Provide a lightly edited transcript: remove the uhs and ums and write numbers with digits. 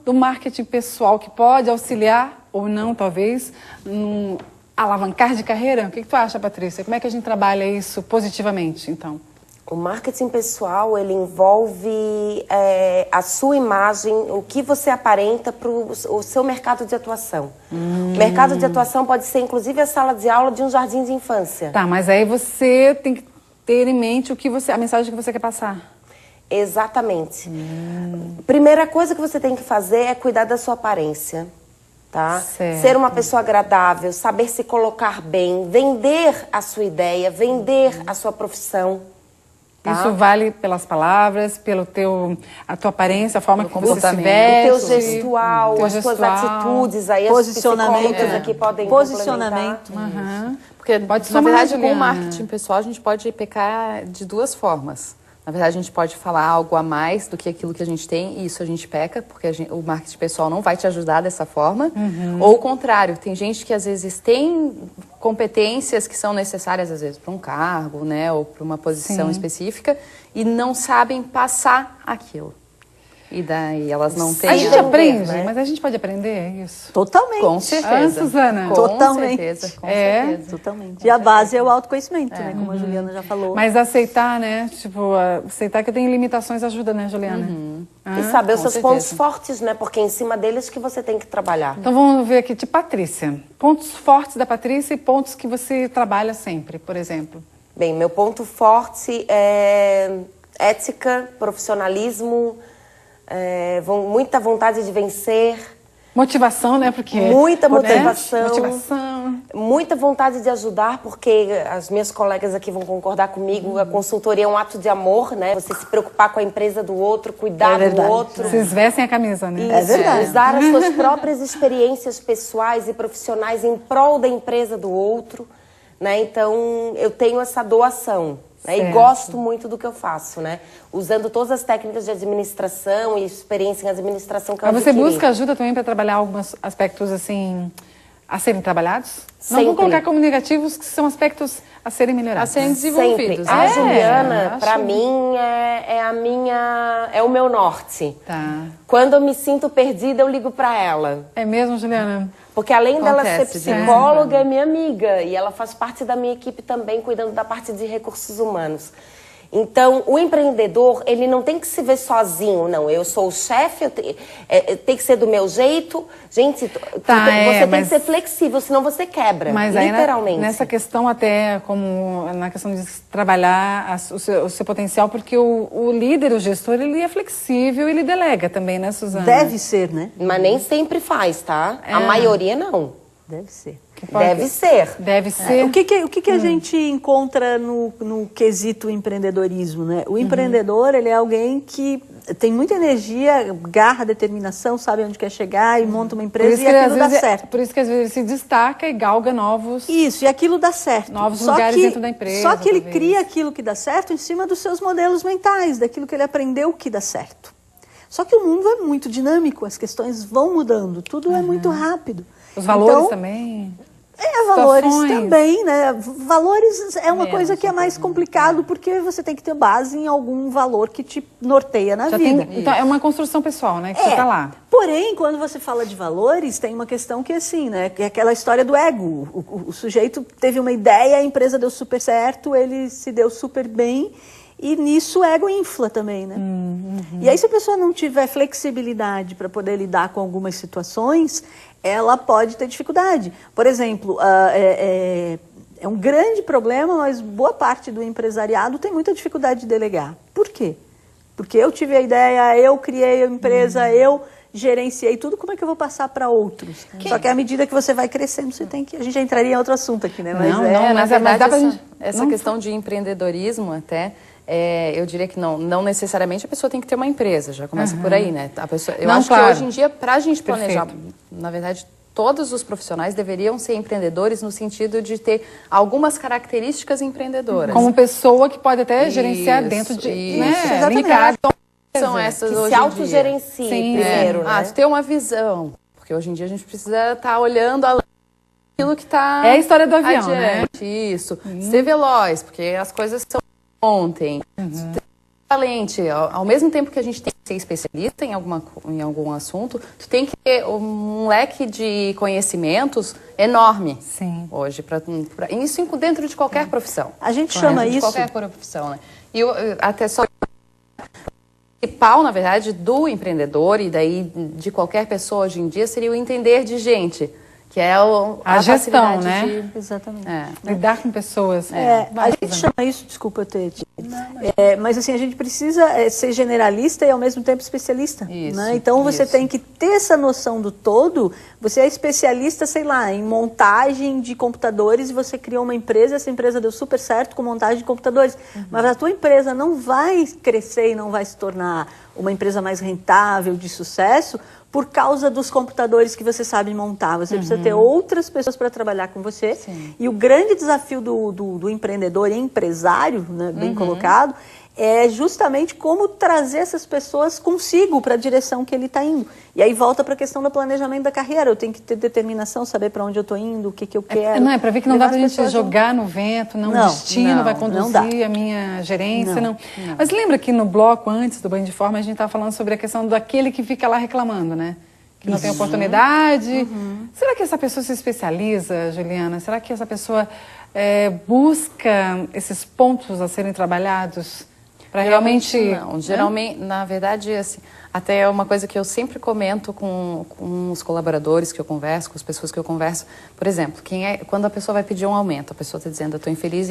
do marketing pessoal que pode auxiliar, ou não, talvez, no alavancar de carreira? O que tu acha, Patrícia? Como é que a gente trabalha isso positivamente, então? O marketing pessoal, ele envolve a sua imagem, o que você aparenta para o seu mercado de atuação. O mercado de atuação pode ser, inclusive, a sala de aula de um jardim de infância. Tá, mas aí você tem que ter em mente a mensagem que você quer passar. Exatamente. Primeira coisa que você tem que fazer é cuidar da sua aparência, tá? Certo. Ser uma pessoa agradável, saber se colocar bem, vender a sua ideia, vender a sua profissão. Tá? Isso vale pelas palavras, a tua aparência, a forma que você se O veste. teu gestual, as tuas atitudes, aí as psicólogas aqui podem posicionamento. Porque, Pode na verdade, com o Juliana. marketing pessoal, a gente pode pecar de duas formas. Na verdade, a gente pode falar algo a mais do que aquilo que a gente tem, e isso a gente peca, porque o marketing pessoal não vai te ajudar dessa forma. Ou o contrário, tem gente que às vezes tem competências que são necessárias, às vezes, para um cargo, né, ou para uma posição específica, e não sabem passar aquilo. E daí elas não têm... A gente aprende, né? mas a gente pode aprender isso. Totalmente. Com certeza. Suzana? Com Totalmente. certeza, com É? certeza. Totalmente. E a base é o autoconhecimento, né? Como a Juliana já falou. Mas aceitar, né? Tipo, aceitar que eu tenho limitações ajuda, né, Juliana? E saber os com seus pontos certeza. fortes, né? Porque é em cima deles que você tem que trabalhar. Então vamos ver aqui de Patrícia. Pontos fortes da Patrícia e pontos que você trabalha sempre, por exemplo. Bem, meu ponto forte é ética, profissionalismo, muita vontade de vencer, Motivação, né? Porque muita né? motivação, Motivação. muita vontade de ajudar, porque as minhas colegas aqui vão concordar comigo, a consultoria é um ato de amor, né? Você se preocupar com a empresa do outro, cuidar do verdade. outro. Vocês vestem a camisa, né? Isso, É verdade. usar as suas próprias experiências pessoais e profissionais em prol da empresa do outro, né? Então, eu tenho essa doação, né? E Certo. gosto muito do que eu faço, né? Usando todas as técnicas de administração e experiência em administração que eu Mas você adquiri. busca ajuda também para trabalhar alguns aspectos, assim, a serem trabalhados? Não Sempre. vou colocar como negativos, que são aspectos a serem melhorados. A serem né? desenvolvidos. Sempre. A né? Juliana, acho- pra mim, é o meu norte. Tá. Quando eu me sinto perdida, eu ligo pra ela. É mesmo, Juliana? Porque além dela ser Acontece de vez em psicóloga, quando. é minha amiga. E ela faz parte da minha equipe também, cuidando da parte de recursos humanos. Então, o empreendedor, ele não tem que se ver sozinho, não. Eu sou o chefe, tem que ser do meu jeito. Gente, você tem mas- que ser flexível, senão você quebra, Mas aí, literalmente. nessa questão até, como na questão de trabalhar o seu potencial, porque o líder, o gestor, ele é flexível, ele delega também, né, Suzana? Deve ser, né? Mas nem sempre faz, tá? A maioria não. Deve ser. Deve ser. Deve ser. O que a gente encontra no quesito empreendedorismo, né? O empreendedor, ele é alguém que tem muita energia, garra, determinação, sabe onde quer chegar e monta uma empresa e aquilo dá certo. Por isso que às vezes ele se destaca e galga novos... Isso, e aquilo dá certo. Novos lugares dentro da empresa, Só que ele talvez. cria aquilo que dá certo em cima dos seus modelos mentais, daquilo que ele aprendeu que dá certo. Só que o mundo é muito dinâmico, as questões vão mudando, tudo é muito rápido. Os valores Então, também... valores situações. também, né? Valores é uma Menos, coisa que é mais complicado, porque você tem que ter base em algum valor que te norteia na Já vida. tem, então, é uma construção pessoal, né? Que você tá lá. Porém, quando você fala de valores, tem uma questão que assim, né? Que é aquela história do ego. O sujeito teve uma ideia, a empresa deu super certo, ele se deu super bem. E nisso o ego infla também, né? E aí, se a pessoa não tiver flexibilidade para poder lidar com algumas situações, ela pode ter dificuldade. Por exemplo, é um grande problema, mas boa parte do empresariado tem muita dificuldade de delegar. Por quê? Porque eu tive a ideia, eu criei a empresa, eu gerenciei tudo, como é que eu vou passar para outros? Só que à medida que você vai crescendo, você tem que... A gente já entraria em outro assunto aqui, né? Mas Não, Na mas verdade, dá pra essa, gente- essa questão de empreendedorismo até, eu diria que não necessariamente a pessoa tem que ter uma empresa, já começa por aí, né? A pessoa, eu Não, acho claro. que hoje em dia, para a gente planejar, Perfeito. na verdade, todos os profissionais deveriam ser empreendedores no sentido de ter algumas características empreendedoras. Como pessoa que pode até gerenciar Isso, dentro de... isso, né? exatamente. Linkado. São essas Que hoje se em dia. autogerencie Sim, primeiro, né? Tu ter uma visão, porque hoje em dia a gente precisa estar olhando aquilo que está É a história do avião, né? Isso. Ser veloz, porque as coisas são ontem. equivalente. Ao mesmo tempo que a gente tem que ser especialista em algum assunto, tu tem que ter um leque de conhecimentos enorme. Sim. Hoje, isso dentro de qualquer profissão. A gente chama dentro isso... de qualquer profissão, né? E até só... O principal, na verdade, do empreendedor e daí de qualquer pessoa hoje em dia seria o entender de gente, que é a gestão, né? Exatamente. Lidar com pessoas. A gente chama isso, desculpa eu ter te... mas assim, a gente precisa ser generalista e ao mesmo tempo especialista. Isso, né? Então você tem que ter essa noção do todo. Você é especialista, sei lá, em montagem de computadores e você criou uma empresa, essa empresa deu super certo com montagem de computadores. Mas a tua empresa não vai crescer e não vai se tornar uma empresa mais rentável, de sucesso, por causa dos computadores que você sabe montar. Você precisa ter outras pessoas para trabalhar com você. Sim. E o grande desafio do empreendedor e empresário, né, bem colocado, é justamente como trazer essas pessoas consigo para a direção que ele está indo. E aí volta para a questão do planejamento da carreira. Eu tenho que ter determinação, saber para onde eu estou indo, o que eu quero. Não, é para ver que não dá para a gente jogar no vento, o destino vai não conduzir a minha gerência, não. Mas lembra que no bloco antes do Banho de Forma a gente estava falando sobre a questão daquele que fica lá reclamando, né? Que não tem oportunidade. Será que essa pessoa se especializa, Juliana? Será que essa pessoa busca esses pontos a serem trabalhados para realmente... Não, geralmente, na verdade, assim, até é uma coisa que eu sempre comento com os colaboradores que eu converso, com as pessoas que eu converso. Por exemplo, quando a pessoa vai pedir um aumento, a pessoa está dizendo, eu estou infeliz